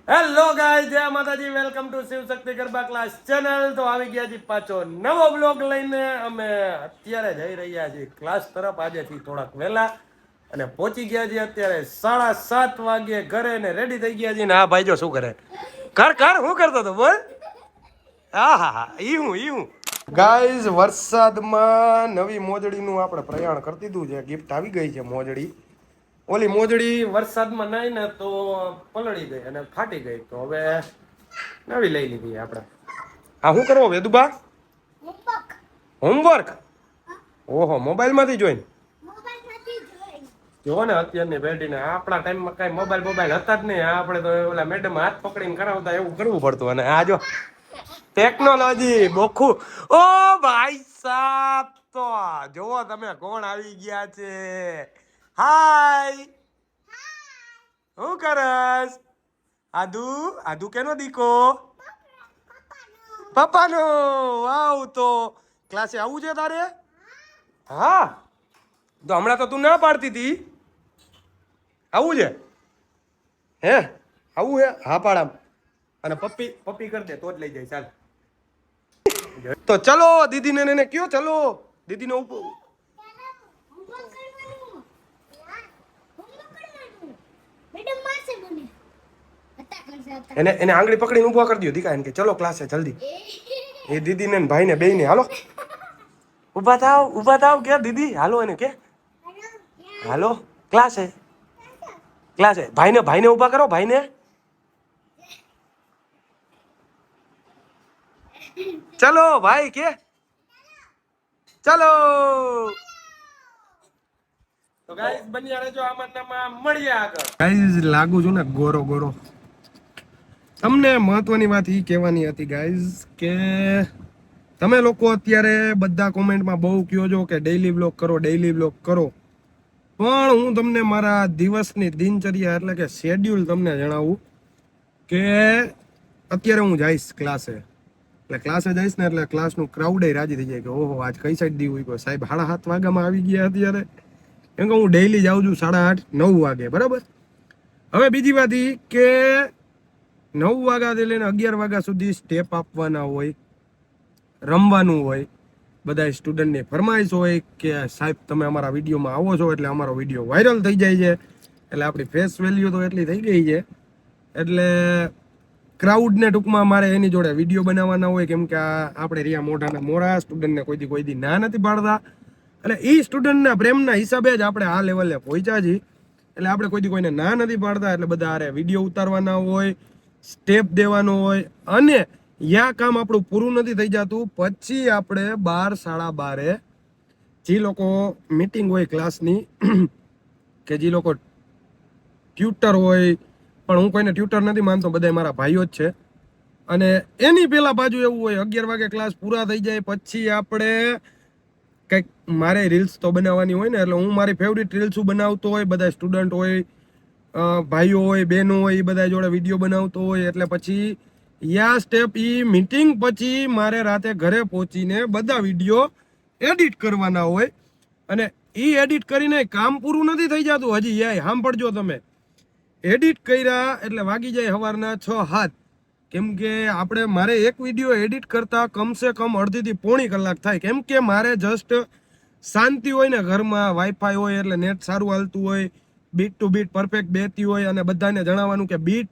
Hello guys, જય માતાજી. Welcome to Shiv Shakti garba class channel. તો આવી ગયા છીએ પાછો નવો બ્લોગ લઈને. અમે અત્યારે જઈ રહ્યા છીએ ક્લાસ તરફ, આજેથી થોડાક વહેલા, અને પહોંચી ગયા છીએ અત્યારે 7:30 વાગે ઘરે, ને રેડી થઈ ગયા છીએ. ને હા ભાઈ જો શું કરે, કર હું કરતો હતો બોલ. હા હા હા, ઈ હું ગાઈઝ, વરસાદમાં નવી મોજડીનું આપણે પ્રયાણ કરી દીધું છે. ગિફ્ટ આવી ગઈ છે મોજડી. ઓલી મોજડી વરસાદમાં નાઈ ને તો પલળી ગઈ અને ફાટી ગઈ, તો હવે નવી લઈ લીધી આપણે. હા, શું કરવો વેદુબા? હોમવર્ક. ઓહો, મોબાઈલમાંથી જોઈને. જો ને અત્યારની પેઢીને, આપણા ટાઈમમાં કઈ મોબાઈલ હતા જ નહીં. આપણે તો ઓલા મેડમ હાથ પકડીને કરાવતા, એવું કરવું પડતું. અને આ જો ટેકનોલોજી બોખું. ઓ ભાઈ સાહેબ, તો જોવો તમે કોણ આવી ગયા છે. હાય, શું કરસ? આદુ કેનો દીકો? પપ્પાનો. વાવ, તો ક્લાસે આવું છે તારે? હા, તો હમણાં તો તું ના પાડતી હતી. આવું છે હે? આવું હે? હા પાડામ. અને પપ્પી કરી દે તો જ લઈ જાય. ચાલ તો ચલો, દીદીને ને કયો ચલો. દીદીને એને આંગળી પકડીને ઊભા કરી દો દીકા, એને કે ચલો ક્લાસે જલ્દી. એ દીદીને ને ભાઈને બેયને હાલો, ઊભા થાવ કે દીદી હાલો, એને કે હાલો ક્લાસે. ભાઈને ઊભા કરો, ભાઈને. ચલો ભાઈ કે ચલો. તો ગાઈસ બન્યા રહેજો આમાં, મળીએ આગળ. ગાઈસ લાગુ છું ને ગોરો ગોરો. તમને મહત્વની વાત એ કહેવાની હતી ગાઈઝ, કે તમે લોકો અત્યારે બધા કોમેન્ટમાં બહુ કહો છો કે ડેઈલી બ્લોગ કરો, પણ હું તમને મારા દિવસની દિનચર્યા એટલે કે શેડ્યુલ તમને જણાવું કે અત્યારે હું જઈશ ક્લાસે. એટલે ક્લાસે જઈશ ને એટલે ક્લાસનું ક્રાઉડ રાજી થઈ જાય કે ઓહો આજ કઈ સાઈડ દી હોય સાહેબ. 7:30 વાગ્યામાં આવી ગયા અત્યારે, કેમ કે હું ડેઈલી જાઉં છું 8:30-9 વાગે, બરાબર. હવે બીજી વાત એ કે 9 વાગ્યાથી લઈને 11 વાગ્યા સુધી સ્ટેપ આપવાના હોય, રમવાનું હોય, બધા સ્ટુડન્ટની ફરમાઈશ હોય કે સાહેબ તમે અમારા વિડીયોમાં આવો છો એટલે અમારો વિડીયો વાયરલ થઈ જાય છે, એટલે આપણી ફેસ વેલ્યુ તો એટલી થઈ ગઈ છે. એટલે ક્રાઉડને ટૂંકમાં મારે એની જોડે વિડીયો બનાવવાના હોય, કેમ કે આપણે રહ્યા મોઢાના મોરા, સ્ટુડન્ટને કોઈ દી ના નથી પાડતા. એટલે એ સ્ટુડન્ટના પ્રેમના હિસાબે જ આપણે આ લેવલે પહોંચ્યા છીએ. એટલે આપણે કોઈને ના નથી પાડતા. એટલે બધા આરે વિડીયો ઉતારવાના હોય, સ્ટેપ દેવાનો હોય, અને યા કામ આપણું પૂરું નથી થઈ જતું પછી આપણે 12-12:30 જે લોકો મીટિંગ હોય ક્લાસની, કે જે લોકો ટ્યુટર હોય, પણ હું કોઈને ટ્યુટર નથી માનતો, બધા મારા ભાઈઓ જ છે. અને એની પેલા બાજુ એવું હોય 11 વાગે ક્લાસ પૂરા થઈ જાય પછી આપણે કંઈક, મારે રીલ્સ તો બનાવવાની હોય ને, એટલે હું મારી ફેવરિટ રીલ્સ બનાવતો હોય, બધા સ્ટુડન્ટ હોય, ભાઈઓ હોય, બહેનો હોય, એ બધા જોડે વિડીયો બનાવતો હોય. એટલે પછી યા સ્ટેપ મીટિંગ પછી મારે રાતે ઘરે પહોંચીને બધા વિડીયો એડિટ કરવાના હોય. અને એ એડિટ કરીને કામ પૂરું નથી થઈ જતું હજી. યાય સાંભળજો તમે, એડિટ કર્યા એટલે વાગી જાય સવારના 6-7, કેમ કે મારે એક વિડીયો એડિટ કરતા કમસે કમ અડધીથી પોણી કલાક થાય, કેમ કે મારે જસ્ટ શાંતિ હોય ને ઘરમાં, વાઈફાઈ હોય એટલે નેટ સારું હાલતું હોય, બીટ ટુ બીટ પરફેક્ટ બેતી હોય, અને બધાને જણાવવાનું કે બીટ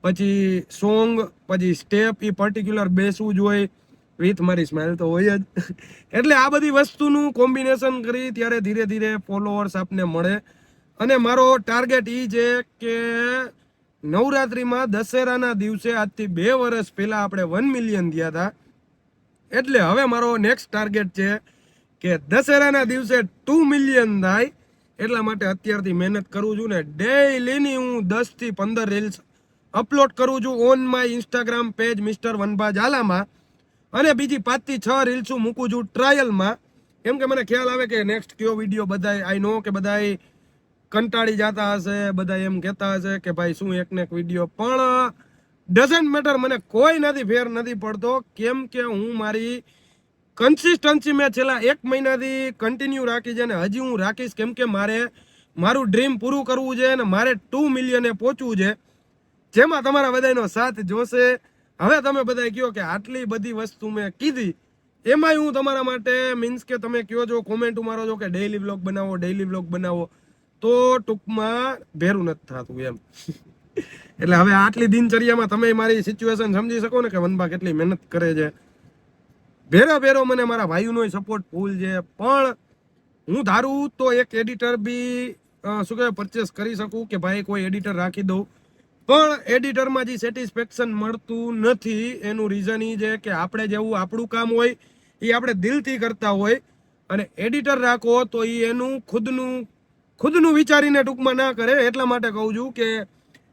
પછી સોંગ પછી સ્ટેપ એ પર્ટિક્યુલર બેસવું જ હોય, વિથ મારી સ્માઇલ તો હોય જ. એટલે આ બધી વસ્તુનું કોમ્બિનેશન કરી ત્યારે ધીરે ધીરે ફોલોઅર્સ આપને મળે. અને મારો ટાર્ગેટ એ છે કે નવરાત્રિમાં દશેરાના દિવસે આજથી 2 વર્ષ પહેલા આપણે 1 મિલિયન થયા હતા. એટલે હવે મારો નેક્સ્ટ ટાર્ગેટ છે કે દશેરાના દિવસે 2 મિલિયન થાય. એટલા માટે અત્યારથી મહેનત કરું છું ને ડેઈલીની હું 10 થી 15 રીલ્સ અપલોડ કરું છું on my Instagram page mister Vanbha ઝાલામાં, અને બીજી 5 થી 6 રીલ્સ મૂકું છું ટ્રાયલમાં. કેમ કે મને ખ્યાલ આવે કે નેક્સ્ટ કયો વિડીયો બધાય, આઈ નો કે બધાય કંટાળી જતા હશે, બધા એમ કહેતા હશે કે ભાઈ શું એક ને એક વિડીયો, પણ ડઝન્ટ મેટર, મને કોઈ નથી ફેર નથી પડતો. કેમ કે હું મારી કન્સિસ્ટન્સી મેં છેલ્લા 1 મહિનાથી કન્ટિન્યુ રાખી છે, અને હજી હું રાખીશ. કેમ કે મારે મારું ડ્રીમ પૂરું કરવું છે અને મારે 2 મિલિયને પહોંચવું છે. જેમાં તમારા બધાનો સાથ જોશે. હવે તમે બધા કહો કે આટલી બધી વસ્તુ મેં કીધી, એમાં હું તમારા માટે મીન્સ કે તમે કહો છો, કોમેન્ટ મારો છો કે ડેઈલી વ્લોગ બનાવો, ડેઈલી વ્લોગ બનાવો, તો ટૂંકમાં ભેરું નથી થતું એમ. એટલે હવે આટલી દિનચર્યામાં તમે મારી સિચ્યુએશન સમજી શકો ને કે વનબા કેટલી મહેનત કરે છે. ભેરો મને મારા ભાઈઓનો સપોર્ટ ફૂલ છે. પણ હું ધારું તો એક એડિટર બી શું કહેવાય પરચેસ કરી શકું કે ભાઈ કોઈ એડિટર રાખી દઉં. પણ એડિટરમાં જે સેટિસ્ફેક્શન મળતું નથી એનું રીઝન એ છે કે આપણે જેવું આપણું કામ હોય એ આપણે દિલથી કરતા હોય, અને એડિટર રાખો તો એ એનું ખુદનું વિચારીને ટૂંકમાં ના કરે. એટલા માટે કહું છું કે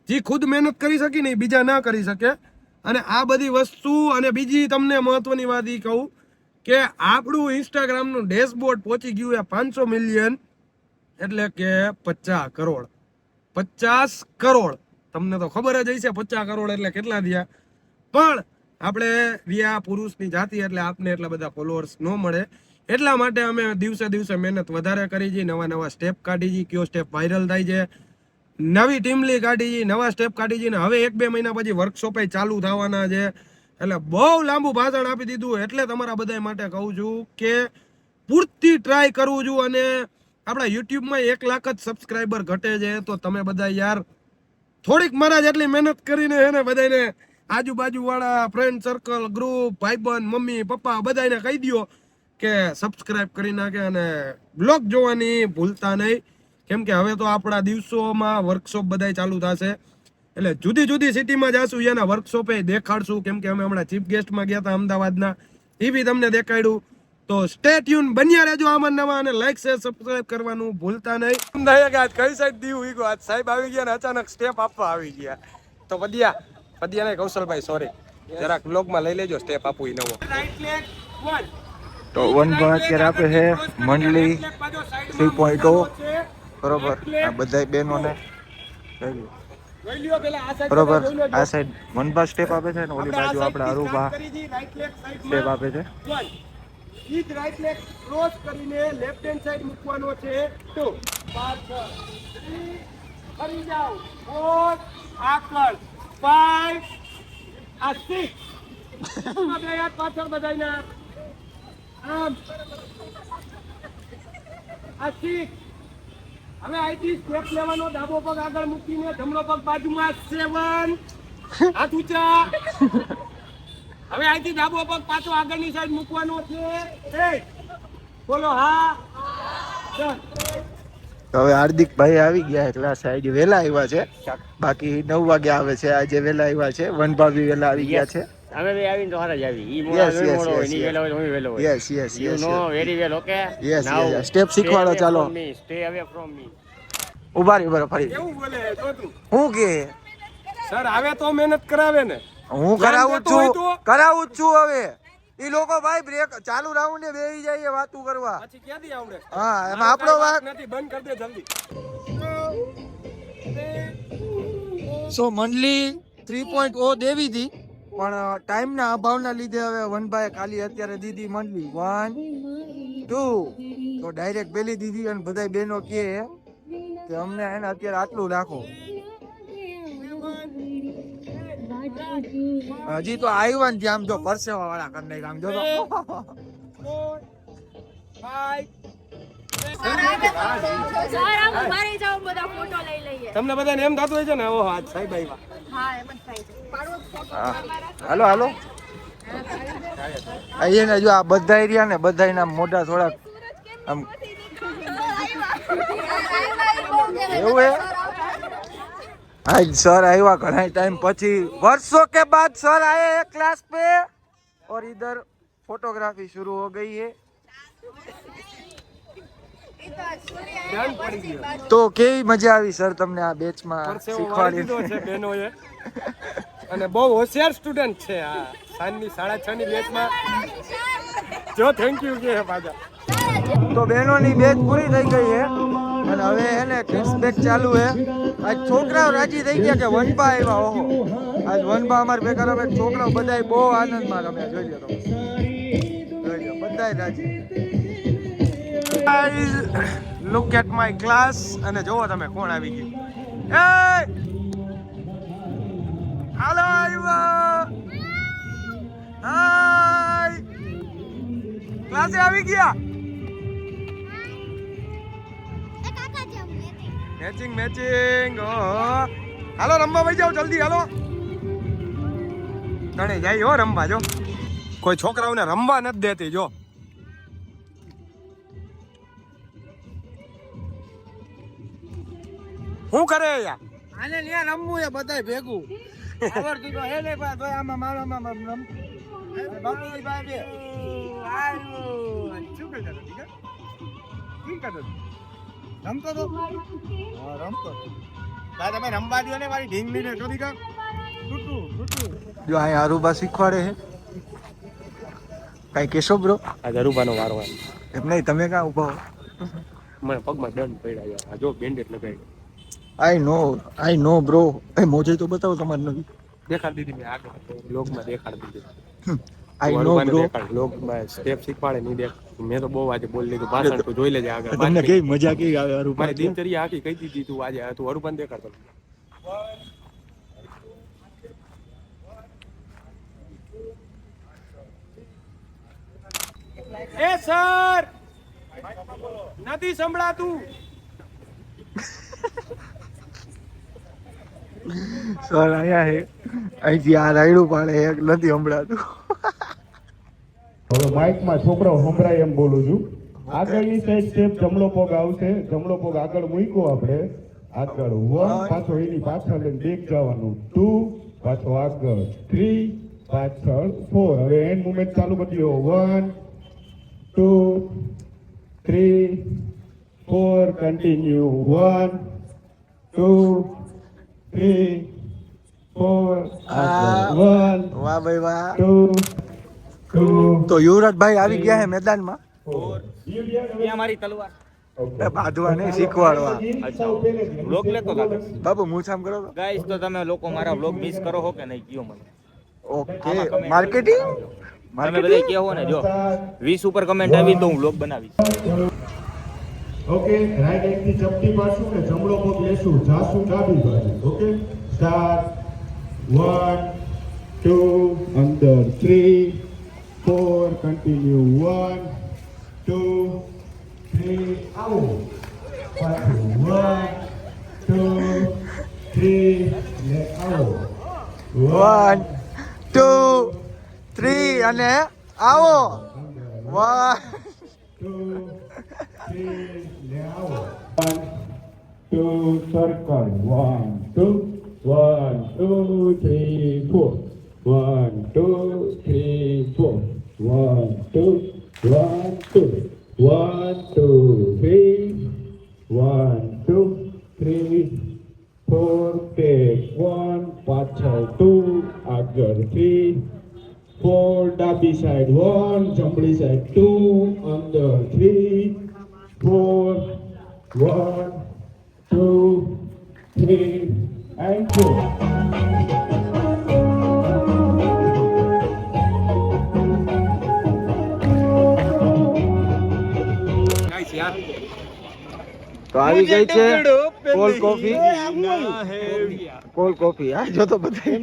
જે ખુદ મહેનત કરી શકી ને એ બીજા ના કરી શકે. અને આ બધી વસ્તુ, અને બીજી તમને મહત્વની વાત એ કહું કે આપણું ઇન્સ્ટાગ્રામનું ડેશબોર્ડ પહોંચી ગયું એ 500 મિલિયન, એટલે કે 50 કરોડ. 50 કરોડ તમને તો ખબર જ હશે 50 કરોડ એટલે કેટલા થયા. પણ આપણે રિયા પુરુષની જાતિ એટલે આપને એટલા બધા ફોલોઅર્સ ન મળે. એટલા માટે અમે દિવસે મહેનત વધારે કરી છે, નવા સ્ટેપ કાઢી છે, કયો સ્ટેપ વાયરલ થાય છે, નવી ટીમલી કાઢી છે, નવા સ્ટેપ કાઢી છે. ને હવે 1-2 મહિના પછી વર્કશોપ ચાલુ થવાના છે. એટલે બહુ લાંબુ ભાષણ આપી દીધું. એટલે તમારા બધા માટે કહું છું કે પૂરતી ટ્રાય કરું છું. અને આપણા યુટ્યુબમાં 1 લાખ જ સબસ્ક્રાઈબર ઘટે છે, તો તમે બધા યાર થોડીક મારા જેટલી મહેનત કરીને એને બધાને આજુબાજુ વાળા ફ્રેન્ડ સર્કલ, ગ્રુપ, ભાઈબંધ, મમ્મી પપ્પા બધાને કહી દો કે સબસ્ક્રાઇબ કરી નાખે અને બ્લોગ જોવાની ભૂલતા નહીં. કેમ કે હવે તો આપણા દિવસોમાં વર્કશોપ બધા ચાલુ થશે. એટલે જુદી સિટીમાં જાશું, એના વર્કશોપે દેખાડશું. કેમ કે અમે હમણાં ચીફ ગેસ્ટમાં ગયા હતા અમદાવાદના, એ બી તમને દેખાડ્યું. તો સ્ટે ટ્યુન બન્યા રહેજો આમાં નવા, અને લાઈક શેર સબસ્ક્રાઇબ કરવાનું ભૂલતા નહીં. આજ કઈ સાઈડ દીવું ઈગો, આજ સાહેબ આવી ગયા ને અચાનક સ્ટેપ આપવા આવી ગયા. તો પદિયા ને કૌશલભાઈ સોરી, જરાક બ્લોગમાં લઈ લેજો સ્ટેપ આપું ઈ નવો. તો વનબા અત્યારે આપે છે મંડલી 3.0 બરોબર. આ બધા બહેનોને બરોબર આ સાઈડ વનબા સ્ટેપ આપે છે ને ઓલી બાજુ આપણે અરુબા સ્ટેપ આપે છે. ઈજ રાઈટ લેગ ક્રોસ કરીને લેફ્ટ હેન્ડ સાઈડ મૂકવાનો છે. 2 પાછળ 3 ફરી જાઓ 4 આગળ 5 આ 6 બે હાથ પાછળ બધાયના આમ આ 6. હવે આઈટી સ્ટેપ લેવાનો, ડાબો પગ આગળ મૂકીને જમણો પગ બાજુમાં 7 હાથ ઊંચા. હવે અહીંથી ડાબો પગ પાછો આગળની સાઈડ મૂકવાનો છે. બોલો હા. હવે હાર્દિકભાઈ આવી ગયા એટલે આ સાઈડ વેલા આવ્યા છે. બાકી 9 વાગે આવે છે, આજે વેલા આવ્યા છે. વનભા બી વેલા આવી ગયા છે. અમે બે આવીને તો હારા જ આવી. ઈ મોડો હોય ની વેલો હોય હું વેલો હોય. Yes you know very well okay. Yes step શીખવાડો ચાલો. સ્ટે અવે ફ્રોમ મી. ઉભા રહી ફરી. કેવું બોલે તો તું? હું કે સર આવે તો મહેનત કરાવે ને. હું કરાવું છું હવે. ઈ લોકો ભાઈ બ્રેક ચાલુ રાઉન્ડ ને બેહી જાય વાતું કરવા. પછી ક્યાંથી આવડે? હા એમાં આપણો વાત નથી. બંધ કરી દે જલ્દી. સો મંડલી 3.0 દેવી હતી, પણ ટાઈમના અભાવના લીધે હવે વનભાઈ ખાલી અત્યારે દીધી મંડલી 1 2 તો ડાયરેક્ટ પેલી દીધી. અને બધાય બહેનો કહે કે અમને એને અત્યારે આટલું રાખો. હજી તો આવ્યા ને આમ જો પરસેવા વાળા કરી નાખ. આમ જો તમને બધાને એમ થતું હોય છે ને ઓહો આજ સાહેબ આવ્યા. હાલો અહીંયા જો આ બધા એરિયા ને બધા ના મોઢા થોડાક આમ એવું હે. आज सर आया घना टाइम पची, वर्षों के बाद सर आए हैं क्लास पे और इधर फोटोग्राफी शुरू हो गई है. तो केवी मजा આવી સર તમને આ બેચ માં શીખવાડી છે બહેનોએ. અને બહુ હોશિયાર સ્ટુડન્ટ છે આ સાંજની 6:30 ની બેચ માં. જો થેન્ક યુ કે પાછા. તો બહેનોની બેચ પૂરી થઈ ગઈ છે અને હવે એને કિડ્સ બેચ ચાલુ છે. આજ છોકરાઓ રાજી થઈ ગયા કે વનબા આવ્યા. ઓહો આજ વનબા અમાર ભેગા રમે. છોકરાઓ બધાય બહુ આનંદમાં રમ્યા. જોઈ લો બધાય રાજી. Guys look at my class. અને જોવો તમે કોણ આવી ગયું. એ પાસે આવી ગયા. Matching matching. હાલો રમવા વઈ જાઓ જલ્દી હાલો. તણે જાય હો રમવા જો. કોઈ છોકરાઓને રમવા નથી દેતી જો. શું કરે યાર? આને ન્યા રમવું એ બધાય ભેગું. આવડતું તો હે ને બા તોય આમાં મારામાં રમ. બાપુજી ભાઈ બે. શું કરતા હતા ઠીક શું કરતા રમતો તો હા રમતો ભાઈ તમે રમવા દો ને મારી ઢીંગલી ને જોડી કા જો અહીંયા અરુબા શીખવાડે હે કઈ કેશો બ્રો આ ધરુબાનો વારો હોય એમ નહીં તમે ક્યાં ઉભા હો મને પગમાં દંડ પડ્યા યાર આ જો બેન્ડેજ લગાવી આઈ નો બ્રો એ મોજે તો બતાવો તમારે નવી દેખાડી દીધી મેં આગળ લોગમાં દેખાડી દીધી આઈ નો બ્રો લોગમાં સ્ટેપ શીખવાડે નહીં દેખ મેં તો બહુ આજે બોલી લીધું ભાષણ તું જોઈ લેજે આગળ તમને કેવી મજા કેવી આવે અરુબા મારી દિનચર્યા આખી કહી દીધી તું આજે તું અરુબાને દેખાડતો એ સર નથી સંભળાતું. સર આયા હે અહીંથી આ રાયડું પાડે એક નથી સંભળાતું હવે માઇકમાં છોકરાઓ સંભળાય એમ બોલું છું. આગળની સાઈડ સ્ટેપ જમણો પગ આવશે. જમણો પગ આગળ મૂક્યો આપણે આગળ 1 પાછો એની પાછળ લઈને બેક જવાનું 2 પાછો આગળ 3 પાછળ 4 હવે હેન્ડ મૂવમેન્ટ ચાલુ કરી દો 1 2 3 4 કન્ટિન્યુ 1 2 3 4 આગળ 1 વાહ ભાઈ વાહ 2 તો યુવરાજભાઈ આવી ગયા હે મેદાનમાં મારી તલવાર બાંધવા નહીં શીખવાડવા વ્લોગ લેતો લાગે બાબુ મૂછામ કરો તો ગાઈસ તો તમે લોકો મારા વ્લોગ મિસ કરો છો કે નહીં કયો મને ઓકે માર્કેટિંગ તમે બધા કહો ને જો 20 ઉપર કમેન્ટ આવી તો હું વ્લોગ બનાવીશ ઓકે રાઈટ હેન્ડ થી ચપટી મારશું ને જમણો પગ લેશું જાશું ડાબી બાજુ ઓકે સ્ટાર્ટ 1 2 અંદર 3 4 કન્ટિન્યુ 1 2 3 આવો પાછું 1 2 3 ને આવો 1 2 3 અને આવો 1 2 3 ને આવો 1 2 સર્કલ 1 2 1 2 3 4 1 2 3 4 1 2 1 2 1 2 3 1 2 3 4 take 1 પાછળ 2 આગળ 3 4 ડાબી સાઈડ 1 જમણી સાઈડ 2 અંદર 3 4 1 2 3 and 4 ગાઈસ યાર તો આવી ગઈ છે કોલ્ડ કોફી કોલ્ડ કોફી હા જો તો બધા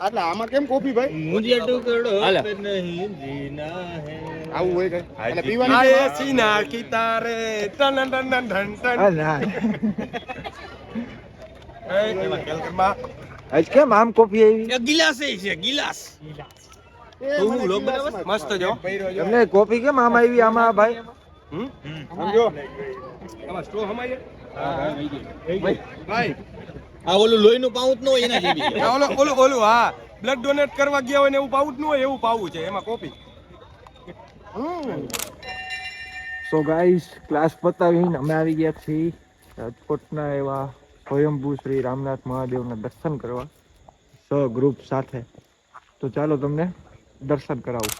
એટલે આમાં કેમ કોફી ભાઈ મુજે ટુકડો હાલે. નહીં જીના હે આવું હોય કઈ એટલે આ પીવાની એસી નાખી તારે ton ton ton ton ton. હા ના એ એવા કેલકરમાં આજ કેમ આમ કોફી આવી ગિલાસ છે ગિલાસ તું હું વ્લોગ બનાવસ મસ્ત જો. એમને કોફી કેમ આમ આવી આમાં ભાઈ સમજો આમાં સ્ટ્રો હમાય ભાઈ આ ઓલું લોહીનું પાઉચ નો એના જેવી આ ઓલું હા બ્લડ ડોનેટ કરવા ગયા હોય ને એવું પાઉચ ન હોય એવું પાવું છે એમાં કોફી. સો ગાઈસ ક્લાસ પતાવીને અમે આવી ગયા છીએ રાજકોટના એવા સ્વયંભૂ શ્રી રામનાથ મહાદેવના દર્શન કરવા ગ્રુપ સાથે તો ચાલો તમને દર્શન કરાવું.